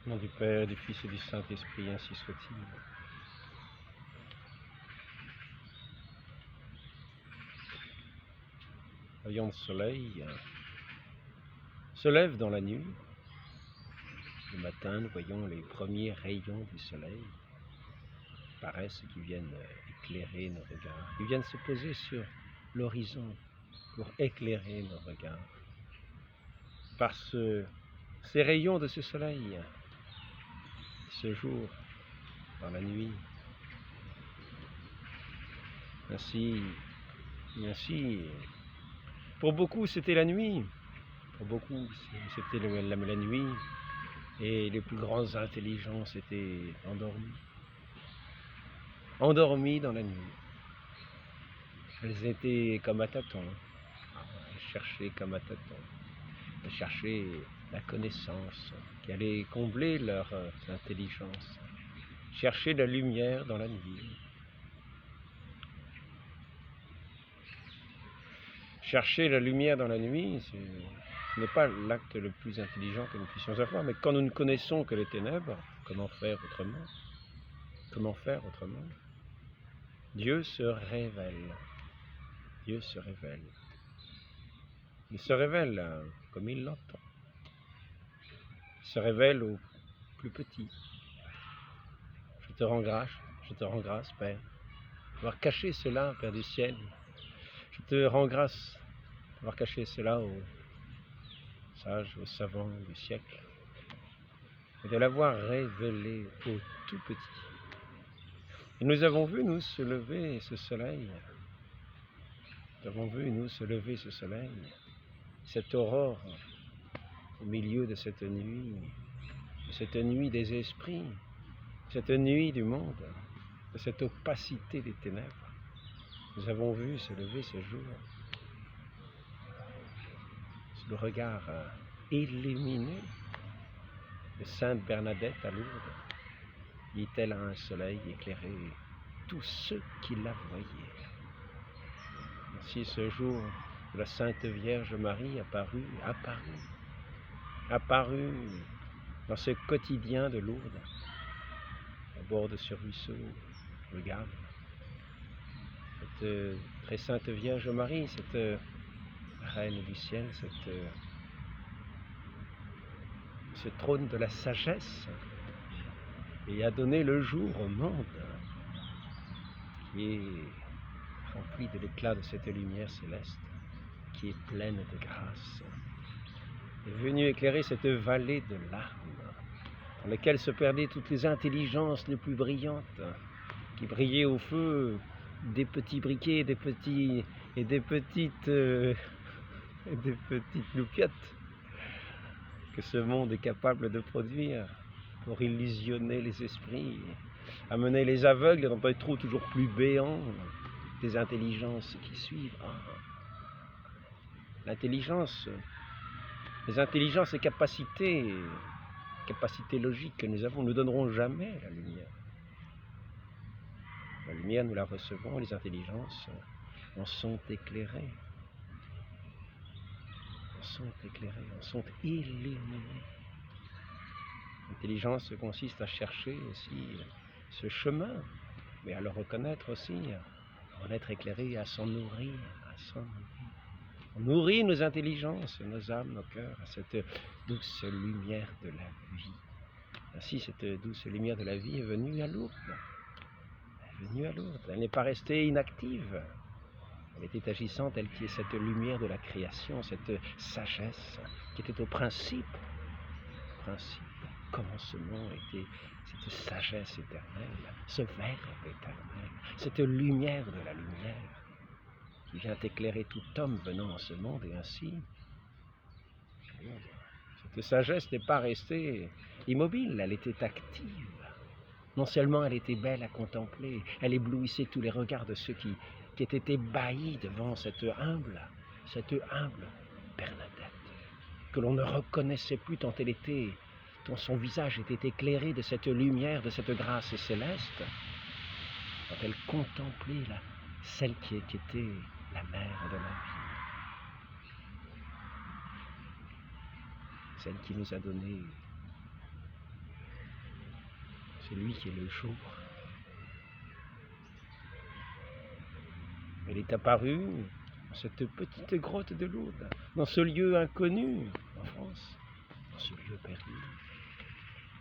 Au nom du Père, du Fils et du Saint-Esprit, ainsi soit-il. Rayon de soleil se lève dans la nuit. Le matin, nous voyons les premiers rayons du soleil qui paraissent, qui viennent éclairer nos regards, qui viennent se poser sur l'horizon pour éclairer nos regards. Par ces rayons de ce soleil, ce jour, dans la nuit, ainsi, pour beaucoup c'était la nuit, pour beaucoup c'était la nuit, et les plus grandes intelligences étaient endormies dans la nuit. Elles étaient comme à tâtons, elles cherchaient comme à tâtons, elles cherchaient la connaissance qui allait combler leur intelligence, chercher la lumière dans la nuit. Chercher la lumière dans la nuit, ce n'est pas l'acte le plus intelligent que nous puissions avoir, mais quand nous ne connaissons que les ténèbres, comment faire autrement? Comment faire autrement? Dieu se révèle. Dieu se révèle. Il se révèle comme il l'entend. Il se révèle aux plus petits. Je te rends grâce, Père, d'avoir caché cela, Père du ciel. Je te rends grâce d'avoir caché cela aux sages, aux savants du siècle, et de l'avoir révélé aux tout petits. Et nous avons vu, nous, se lever ce soleil. Nous avons vu, nous, se lever ce soleil, cette aurore au milieu de cette nuit des esprits, cette nuit du monde, de cette opacité des ténèbres. Nous avons vu se lever ce jour sous le regard illuminé de Sainte Bernadette à Lourdes, dit-elle à un soleil éclairé tous ceux qui la voyaient. Ainsi ce jour où la Sainte Vierge Marie apparut dans ce quotidien de Lourdes, à bord de ce ruisseau, le Gave. Cette très Sainte Vierge Marie, cette Reine du ciel, ce trône de la sagesse, et a donné le jour au monde, qui est rempli de l'éclat de cette lumière céleste, qui est pleine de grâce, est venue éclairer cette vallée de larmes, dans laquelle se perdaient toutes les intelligences les plus brillantes, qui brillaient au feu des petits briquets, des petites loupiottes que ce monde est capable de produire pour illusionner les esprits, amener les aveugles dans un trou toujours plus béant des intelligences qui suivent. L'intelligence, les intelligences et capacités logiques que nous avons ne donneront jamais la lumière. La lumière, nous la recevons, les intelligences en sont éclairées. En sont illuminées. L'intelligence consiste à chercher aussi ce chemin, mais à le reconnaître aussi, à en être éclairé, à s'en nourrir, On nourrit nos intelligences, nos âmes, nos cœurs, à cette douce lumière de la vie. Ainsi, cette douce lumière de la vie est venue à Lourdes. Elle n'est pas restée inactive. Elle était agissante, elle qui est cette lumière de la création, cette sagesse qui était au principe, commencement était cette sagesse éternelle, ce verbe éternel, cette lumière de la lumière qui vient éclairer tout homme venant en ce monde, et ainsi, cette sagesse n'est pas restée immobile, elle était active. Non seulement elle était belle à contempler, elle éblouissait tous les regards de ceux qui étaient ébahis devant cette humble Bernadette, que l'on ne reconnaissait plus tant elle était, tant son visage était éclairé de cette lumière, de cette grâce céleste, quand elle contemplait celle qui était la mère de la vie, celle qui nous a donné celui qui est le jour. Il est apparu dans cette petite grotte de Lourdes, dans ce lieu inconnu en France, dans ce lieu perdu.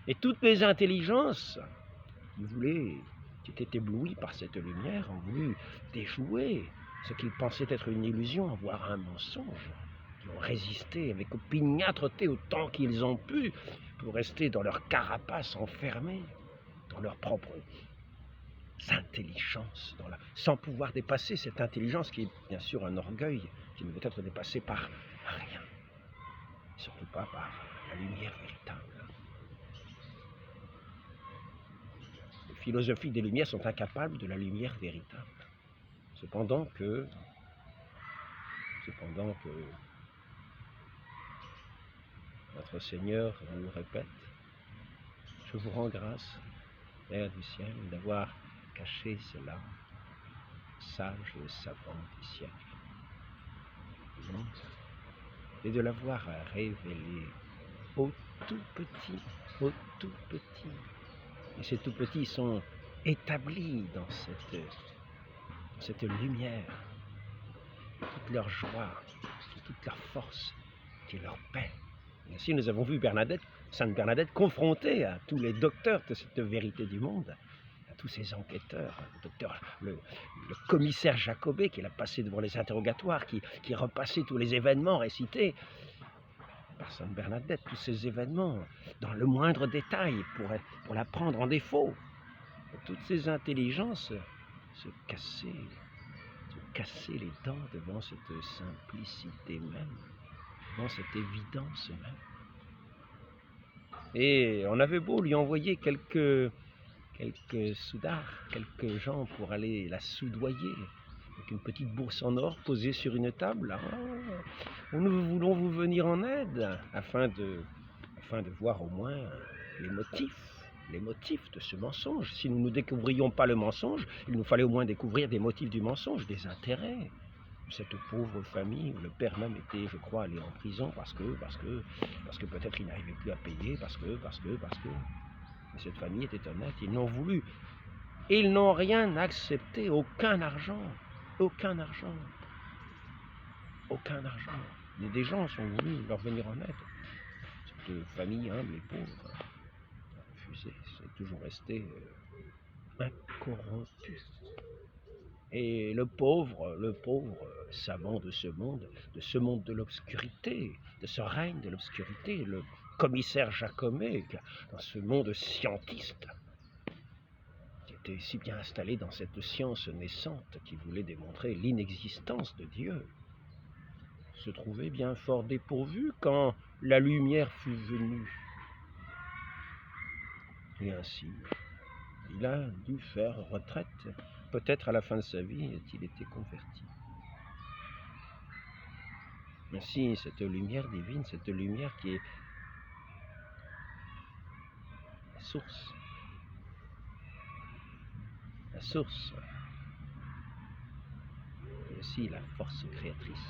Et toutes les intelligences qui étaient éblouies par cette lumière, ont voulu déjouer ce qu'ils pensaient être une illusion, voire un mensonge. Ils ont résisté avec opiniâtreté autant qu'ils ont pu pour rester dans leur carapace enfermés, dans leur propre intelligence, sans pouvoir dépasser cette intelligence qui est bien sûr un orgueil qui ne veut être dépassé par rien, surtout pas par la lumière véritable. Les philosophies des Lumières sont incapables de la lumière véritable. Cependant que notre Seigneur nous répète: je vous rends grâce, Père du ciel, d'avoir caché cela, sages et savants des siècles, et de l'avoir révélé aux tout petits, aux tout petits. Et ces tout petits sont établis dans cette lumière, toute leur joie, toute leur force, qui est leur paix. Et ainsi, nous avons vu Sainte Bernadette, confrontée à tous les docteurs de cette vérité du monde, à tous ces enquêteurs, le commissaire Jacobet qui l'a passé devant les interrogatoires, qui repassait tous les événements récités par Sainte Bernadette, tous ces événements dans le moindre détail pour la prendre en défaut. Et toutes ces intelligences se cassaient les dents devant cette simplicité même, devant cette évidence même. Et on avait beau lui envoyer quelques soudards, quelques gens pour aller la soudoyer, avec une petite bourse en or posée sur une table. Nous voulons vous venir en aide, afin de voir au moins les motifs de ce mensonge. Si nous ne découvrions pas le mensonge, il nous fallait au moins découvrir des motifs du mensonge, des intérêts. Cette pauvre famille, où le père même était, je crois, allé en prison parce que peut-être il n'arrivait plus à payer, parce que. Mais cette famille était honnête, ils n'ont voulu. Ils n'ont rien accepté, aucun argent. Mais des gens sont venus leur venir en aide. Cette famille humble et pauvre a refusé, c'est toujours resté incorrompu. Et le pauvre savant de ce monde de l'obscurité, de ce règne de l'obscurité, le commissaire Jacobet, dans ce monde scientiste, qui était si bien installé dans cette science naissante qui voulait démontrer l'inexistence de Dieu, se trouvait bien fort dépourvu quand la lumière fut venue. Et ainsi, il a dû faire retraite. Peut-être à la fin de sa vie a-t-il été converti. Ainsi, cette lumière divine, cette lumière qui est la source, et aussi la force créatrice,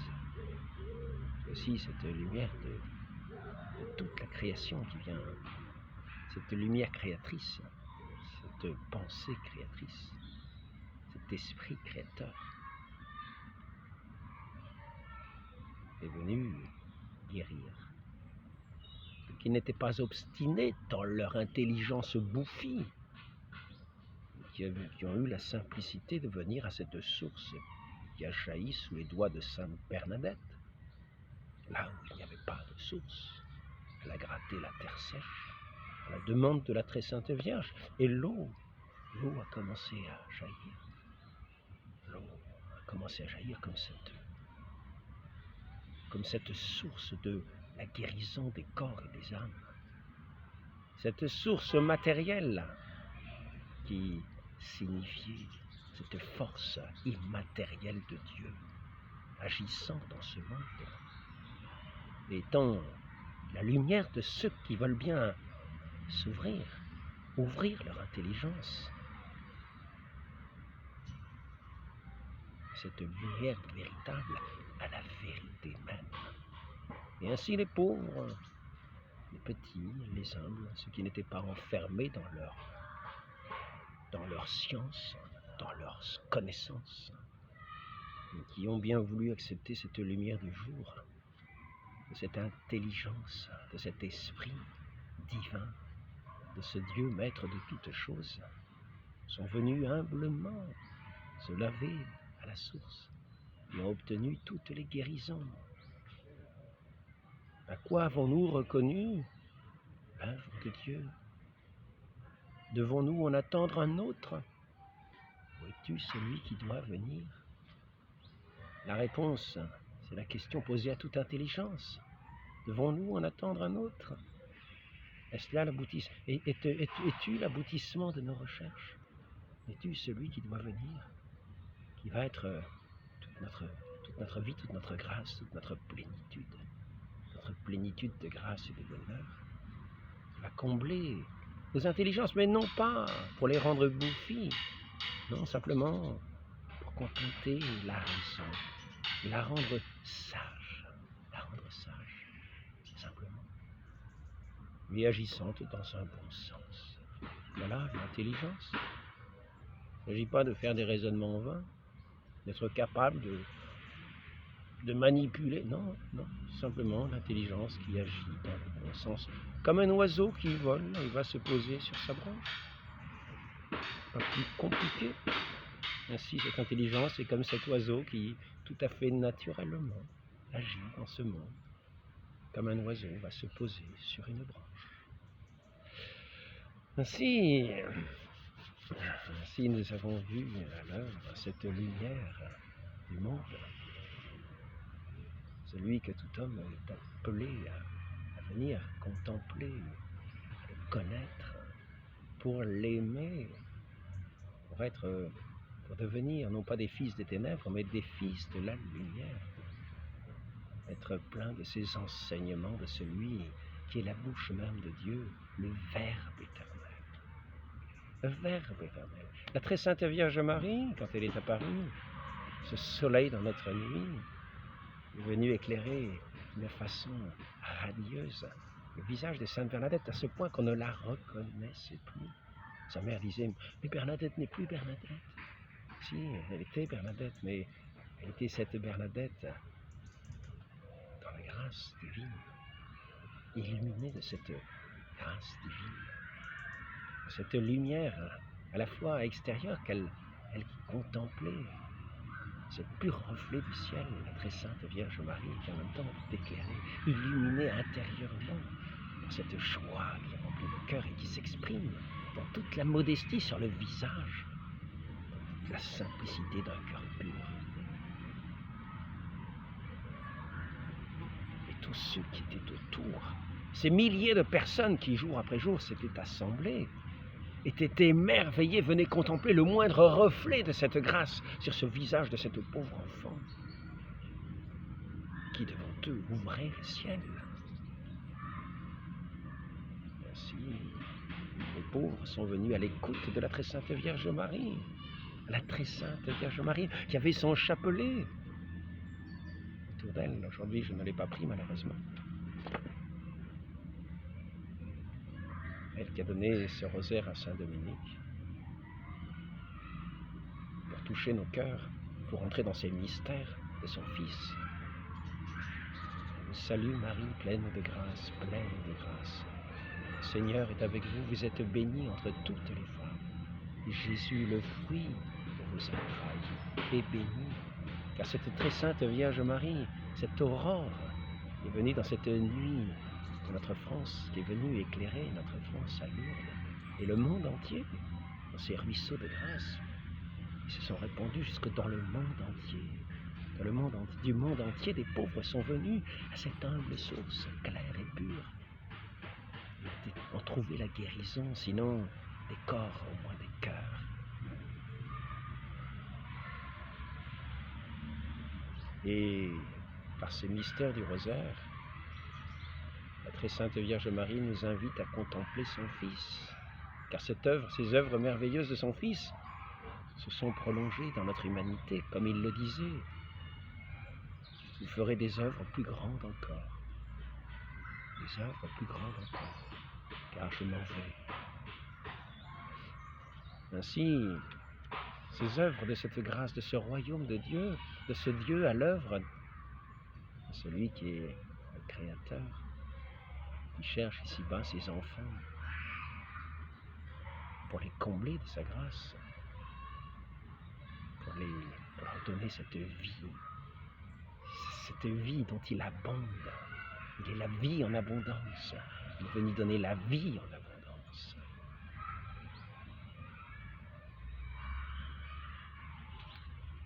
et aussi cette lumière de toute la création qui vient, cette lumière créatrice, cette pensée créatrice, cet esprit créateur est venu guérir ceux qui n'étaient pas obstinés dans leur intelligence bouffie, qui ont eu la simplicité de venir à cette source qui a jailli sous les doigts de Sainte Bernadette, là où il n'y avait pas de source. Elle a gratté la terre sèche à la demande de la très sainte Vierge, et l'eau a commencé à jaillir. L'eau a commencé à jaillir comme cette source de la guérison des corps et des âmes. Cette source matérielle qui signifiait cette force immatérielle de Dieu agissant dans ce monde, étant la lumière de ceux qui veulent bien s'ouvrir, ouvrir leur intelligence. Cette lumière véritable à la vérité même. Et ainsi les pauvres, les petits, les humbles, ceux qui n'étaient pas enfermés dans leur dans leur science, dans leurs connaissances, qui ont bien voulu accepter cette lumière du jour, de cette intelligence, de cet esprit divin, de ce Dieu maître de toutes choses, sont venus humblement se laver à la source et ont obtenu toutes les guérisons. À quoi avons-nous reconnu l'œuvre de Dieu? Devons-nous en attendre un autre? Où es-tu celui qui doit venir? La réponse, c'est la question posée à toute intelligence. Devons-nous en attendre un autre? Est-ce là l'aboutissement? Es-tu l'aboutissement de nos recherches? Es-tu celui qui doit venir, qui va être toute notre vie, toute notre grâce, toute notre plénitude de grâce et de bonheur, qui va combler nos intelligences, mais non pas pour les rendre bouffies, non, simplement pour contenter la raison, et la rendre sage, simplement, mais agissante dans un bon sens. Voilà l'intelligence. Il ne s'agit pas de faire des raisonnements vains, d'être capable de manipuler, non, simplement l'intelligence qui agit dans le bon sens. Comme un oiseau qui vole, il va se poser sur sa branche. Pas plus compliqué. Ainsi, cette intelligence est comme cet oiseau qui, tout à fait naturellement, agit dans ce monde. Comme un oiseau va se poser sur une branche. Ainsi nous avons vu à l'œuvre cette lumière du monde, celui que tout homme est appelé à venir contempler, à le connaître, pour l'aimer, pour devenir non pas des fils des ténèbres, mais des fils de la lumière, être plein de ses enseignements, de celui qui est la bouche même de Dieu, le Verbe éternel. Le Verbe éternel. La très sainte Vierge Marie, quand elle est apparue, ce soleil dans notre nuit, est venu éclairer d'une façon radieuse le visage de Sainte Bernadette, à ce point qu'on ne la reconnaissait plus. Sa mère disait, mais Bernadette n'est plus Bernadette. Si, elle était Bernadette, mais elle était cette Bernadette dans la grâce divine, illuminée de cette grâce divine, cette lumière à la fois extérieure qu'elle contemplait, ce pur reflet du ciel, la très sainte Vierge Marie, qui en même temps est éclairée, illuminée intérieurement par cette joie qui remplit le cœur et qui s'exprime dans toute la modestie sur le visage, dans toute la simplicité d'un cœur pur. Et tous ceux qui étaient autour, ces milliers de personnes qui jour après jour s'étaient assemblées, étaient émerveillés, venaient contempler le moindre reflet de cette grâce sur ce visage de cette pauvre enfant qui devant eux ouvrait le ciel. Ainsi, les pauvres sont venus à l'écoute de la très sainte Vierge Marie, la très sainte Vierge Marie qui avait son chapelet autour d'elle. Aujourd'hui, je ne l'ai pas pris malheureusement. Elle qui a donné ce rosaire à Saint Dominique pour toucher nos cœurs, pour entrer dans ces mystères de son Fils. Salut Marie, pleine de grâce, Le Seigneur est avec vous, vous êtes bénie entre toutes les femmes. Et Jésus, le fruit de vos entrailles, est béni. Car cette très sainte Vierge Marie, cette aurore, est venue dans cette nuit de notre France, qui est venue éclairer notre France à Lourdes, et le monde entier, dans ces ruisseaux de grâce, ils se sont répandus jusque dans le monde entier. Dans le monde entier, du monde entier, des pauvres sont venus à cette humble source, claire et pure. Ils ont trouvé la guérison, sinon des corps, au moins des cœurs. Et par ces mystères du rosaire, la très sainte Vierge Marie nous invite à contempler son Fils, car ces œuvres merveilleuses de son Fils se sont prolongées dans notre humanité, comme il le disait. Vous ferez des œuvres plus grandes encore, des œuvres plus grandes encore, car je m'en vais. Ainsi, ces œuvres de cette grâce, de ce royaume de Dieu, de ce Dieu à l'œuvre, celui qui est le Créateur, qui cherche ici-bas ses enfants pour les combler de sa grâce, pour leur donner cette vie dont il abonde. Il est la vie en abondance. Il est venu donner la vie en abondance.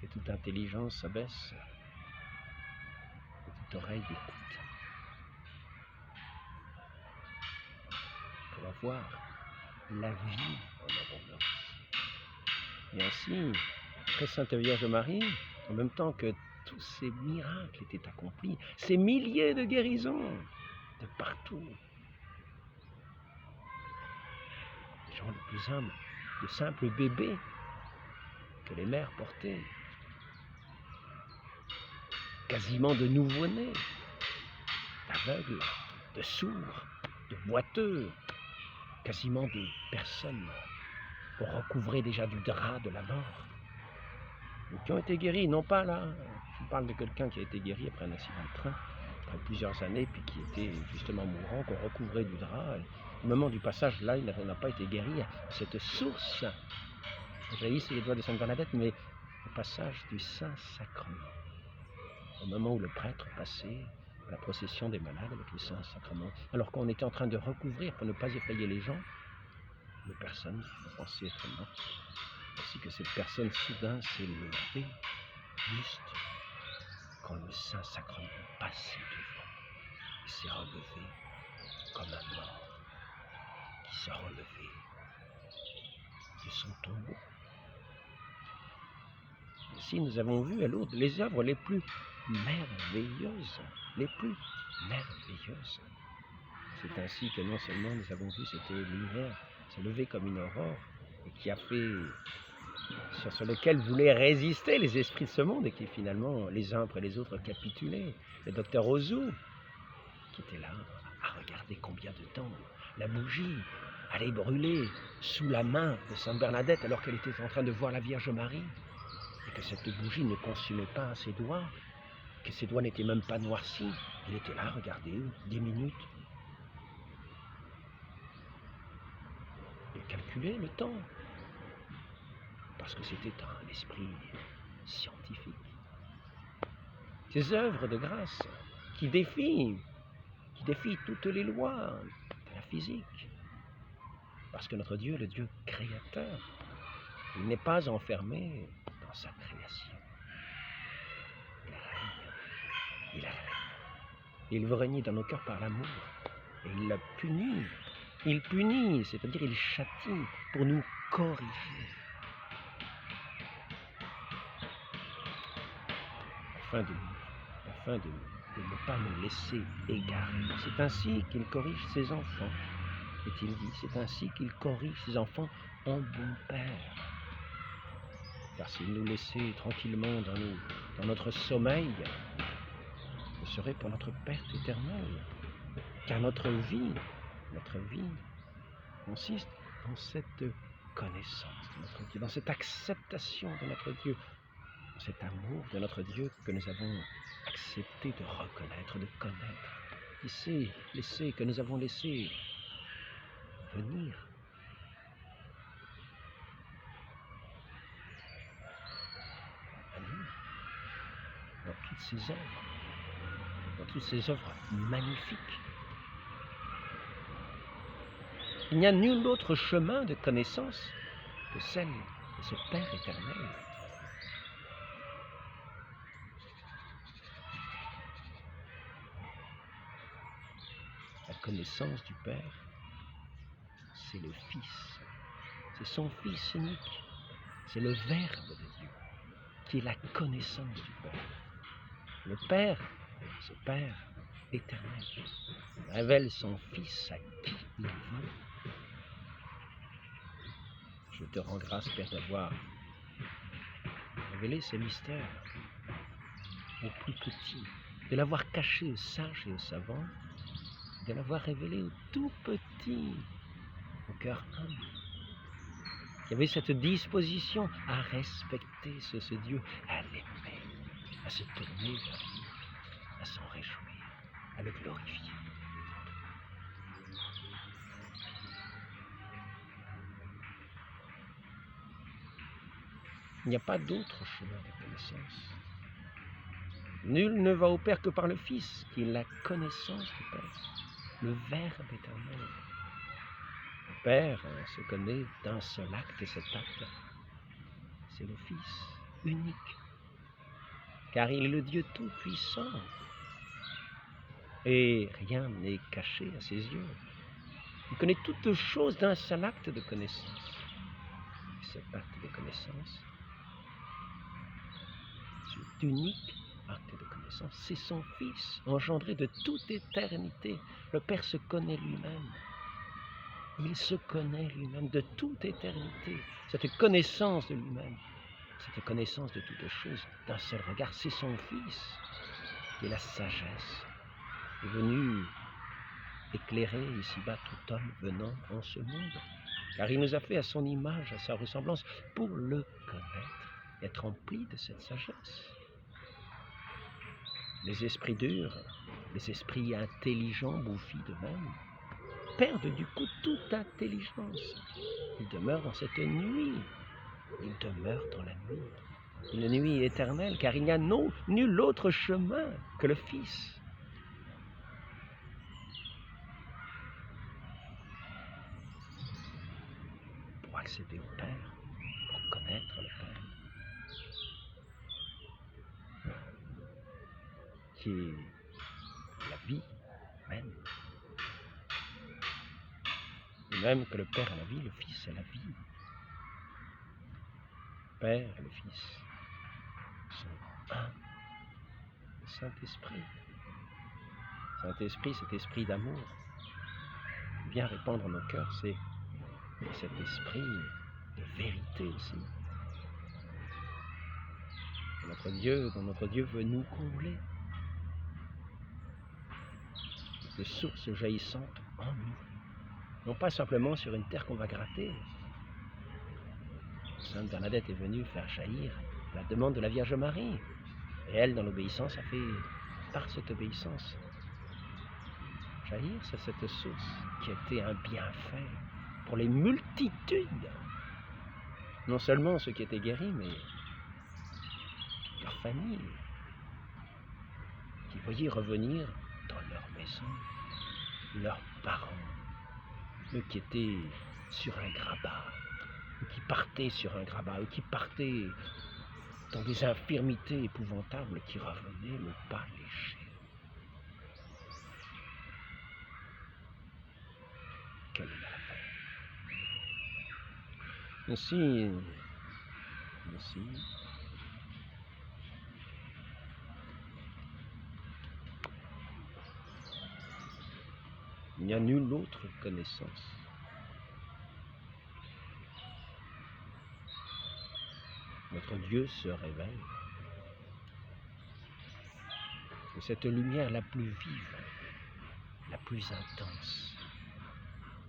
Et toute intelligence s'abaisse, et toute oreille écoute, pour avoir la vie en abondance. Et ainsi, très Sainte Vierge Marie, en même temps que tous ces miracles étaient accomplis, ces milliers de guérisons de partout, les gens les plus humbles, de simples bébés que les mères portaient, quasiment de nouveau-nés, d'aveugles, de sourds, de boiteux, quasiment de personnes recouvrées déjà du drap de la mort, et qui ont été guéris, non pas là, je parle de quelqu'un qui a été guéri après un accident de train, après plusieurs années, puis qui était justement mourant, qu'on recouvrait du drap. Au moment du passage, là, il n'a pas été guéri. Cette source jaillissait les doigts de Sainte Bernadette, mais au passage du Saint-Sacrement, au moment où le prêtre passait à la procession des malades avec le Saint-Sacrement, alors qu'on était en train de recouvrir pour ne pas effrayer les gens, les personnes pensaient être mortes, ainsi que cette personne soudain s'est levée, juste quand le Saint-Sacrement passait devant. Il s'est relevé comme un mort qui s'est relevé de son tombeau. Ainsi, nous avons vu à Lourdes les œuvres les plus merveilleuses, les plus merveilleuses. C'est ainsi que non seulement nous avons vu cette lumière se lever comme une aurore, et qui a fait, sur lequel voulaient résister les esprits de ce monde, et qui finalement, les uns après les autres, capitulaient. Le docteur Ozu, qui était là, à regarder combien de temps la bougie allait brûler sous la main de Sainte Bernadette, alors qu'elle était en train de voir la Vierge Marie, et que cette bougie ne consumait pas ses doigts, que ses doigts n'étaient même pas noircis. Il était là, regardez, 10 minutes. Il calculait le temps, parce que c'était un esprit scientifique. Ces œuvres de grâce qui défient toutes les lois de la physique, parce que notre Dieu est le Dieu créateur. Il n'est pas enfermé dans sa création. Il règne. Il règne. Il veut régner dans nos cœurs par l'amour. Et il la punit. Il punit, c'est-à-dire il châtie pour nous corriger. Afin de ne pas nous laisser égarer. C'est ainsi qu'il corrige ses enfants. Est-il dit, c'est ainsi qu'il corrige ses enfants en bon père. Car s'il nous laissait tranquillement dans notre sommeil, ce serait pour notre perte éternelle. Car notre vie consiste dans cette connaissance de notre Dieu, dans cette acceptation de notre Dieu, dans cet amour de notre Dieu que nous avons accepté de reconnaître, de connaître, que nous avons laissé venir. À nous, dans toutes ces œuvres magnifiques. Il n'y a nul autre chemin de connaissance que celle de ce Père éternel. La connaissance du Père, c'est le Fils. C'est son Fils unique. C'est le Verbe de Dieu qui est la connaissance du Père. Le Père, ce Père éternel, révèle son Fils à qui il veut. Je te rends grâce, Père, d'avoir révélé ces mystères aux plus petits, de l'avoir caché aux sages et aux savants, de l'avoir révélé aux tout petits, au cœur humble. qui avait cette disposition à respecter ce Dieu, à l'aimer, à se tourner vers lui, à s'en réjouir, à le glorifier. Il n'y a pas d'autre chemin de connaissance. Nul ne va au Père que par le Fils, qui est la connaissance du Père, le Verbe éternel. Le Père se connaît d'un seul acte, et cet acte, c'est le Fils unique, car il est le Dieu tout-puissant, et rien n'est caché à ses yeux. Il connaît toutes choses d'un seul acte de connaissance. Et cet acte de connaissance, cet unique acte de connaissance, c'est son Fils, engendré de toute éternité. Le Père se connaît lui-même. Il se connaît lui-même de toute éternité. Cette connaissance de lui-même, cette connaissance de toutes choses, d'un seul regard, c'est son Fils, qui est la sagesse, est venu éclairer ici-bas tout homme venant en ce monde, car il nous a fait à son image, à sa ressemblance, pour le connaître, être rempli de cette sagesse. Les esprits durs, les esprits intelligents, bouffis d'eux-mêmes, perdent du coup toute intelligence. Ils demeurent dans cette nuit, ils demeurent dans la nuit, une nuit éternelle, car il n'y a nul autre chemin que le Fils. Pour accéder au Père, pour connaître le Père, qui est la vie même. Et même que le Père est la vie, le Fils est la vie. Le Père et le Fils sont un. Le Saint-Esprit. Saint-Esprit, cet esprit d'amour, vient répandre en nos cœurs, c'est cet esprit de vérité aussi. Dont notre Dieu veut nous combler. De sources jaillissantes en nous. Non pas simplement sur une terre qu'on va gratter. Sainte Bernadette est venue faire jaillir la demande de la Vierge Marie. Et elle, dans l'obéissance, a fait, par cette obéissance, jaillir sur cette source qui a été un bienfait pour les multitudes. Non seulement ceux qui étaient guéris, mais leur famille, qui voyaient revenir dans leur maison leurs parents, eux qui étaient sur un grabat, eux qui partaient sur un grabat, eux qui partaient dans des infirmités épouvantables, qui revenaient le pas léger. Quelle merveille! Ainsi, il n'y a nulle autre connaissance. Notre Dieu se révèle. Et cette lumière la plus vive, la plus intense,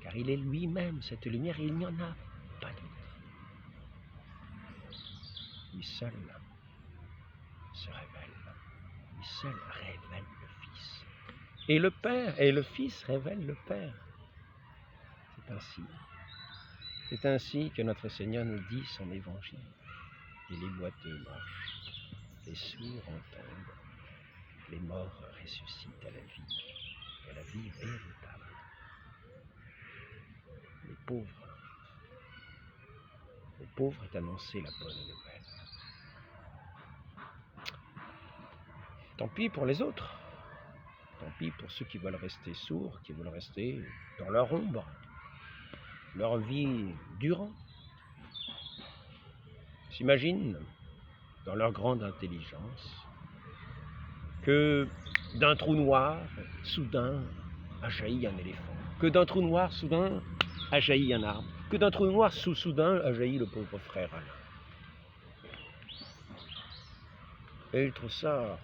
car il est lui-même cette lumière et il n'y en a pas d'autre. Lui seul se révèle, lui seul révèle le Fils. Et le Père et le Fils révèlent le Père. C'est ainsi que notre Seigneur nous dit son évangile. Et les boiteux marchent, les sourds entendent, les morts ressuscitent à la vie véritable. Les pauvres est annoncé la bonne nouvelle. Tant pis pour les autres, tant pis pour ceux qui veulent rester sourds, qui veulent rester dans leur ombre, leur vie durant. S'imaginent, dans leur grande intelligence, que d'un trou noir, soudain, a jailli un éléphant, que d'un trou noir, soudain, a jailli un arbre, que d'un trou noir, soudain, a jailli le pauvre frère Alain. Et ils trouvent ça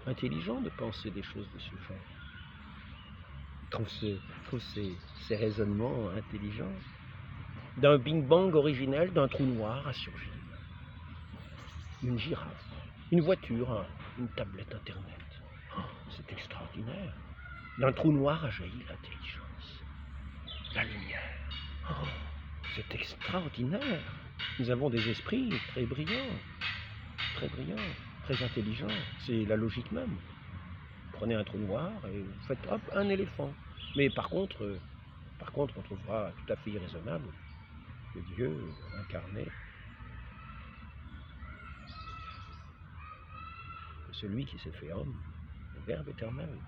intelligent de penser des choses de ce genre. Ils trouvent ces raisonnements intelligents. d'un Big Bang originel, d'un trou noir a surgi. Une girafe, une voiture, une tablette Internet. Oh, c'est extraordinaire. D'un trou noir a jailli l'intelligence, la lumière. Oh, c'est extraordinaire. Nous avons des esprits très brillants, très intelligents. C'est la logique même. Prenez un trou noir et vous faites hop, un éléphant. Mais par contre, on trouvera tout à fait irraisonnable que Dieu incarné, celui qui s'est fait homme, le Verbe éternel,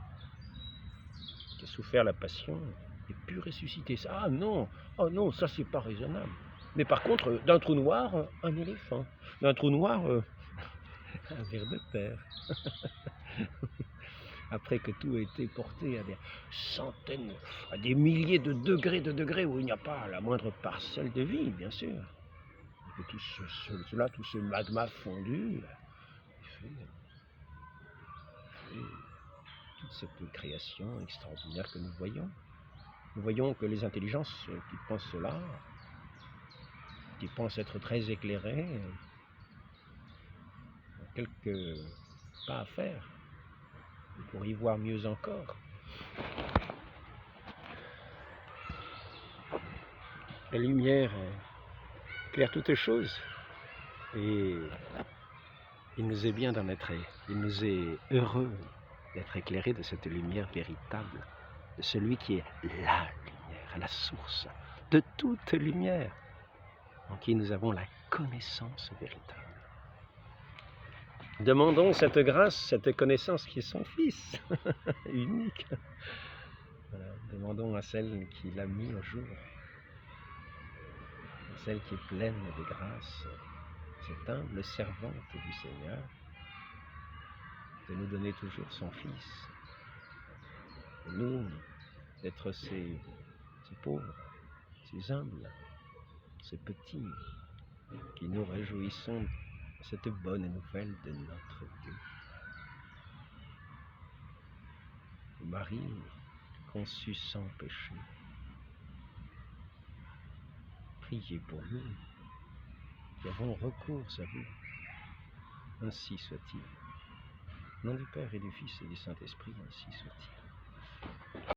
qui a souffert la passion, ait pu ressusciter ça. Ah non, oh non, ça c'est pas raisonnable. Mais par contre, d'un trou noir, un éléphant. D'un trou noir, un ver de terre. Après que tout a été porté à des centaines, à des milliers de degrés où il n'y a pas la moindre parcelle de vie, bien sûr. Et que tout ce magma fondu, fait toute cette création extraordinaire que nous voyons. Nous voyons que les intelligences qui pensent cela, qui pensent être très éclairées, ont quelques pas à faire pour y voir mieux encore. La lumière éclaire toutes choses et il nous est bien d'en être, il nous est heureux d'être éclairés de cette lumière véritable, de celui qui est la lumière, la source de toute lumière, en qui nous avons la connaissance véritable. Demandons cette grâce, cette connaissance qui est son Fils, unique. Voilà. Demandons à celle qui l'a mis au jour, à celle qui est pleine de grâce, cette humble servante du Seigneur, de nous donner toujours son Fils, de nous d'être ces pauvres, ces humbles, ces petits, qui nous réjouissons de cette bonne nouvelle de notre Dieu. Marie, conçue sans péché, priez pour nous qui avons recours à vous. Ainsi soit-il. Au nom du Père et du Fils et du Saint-Esprit, ainsi soit-il.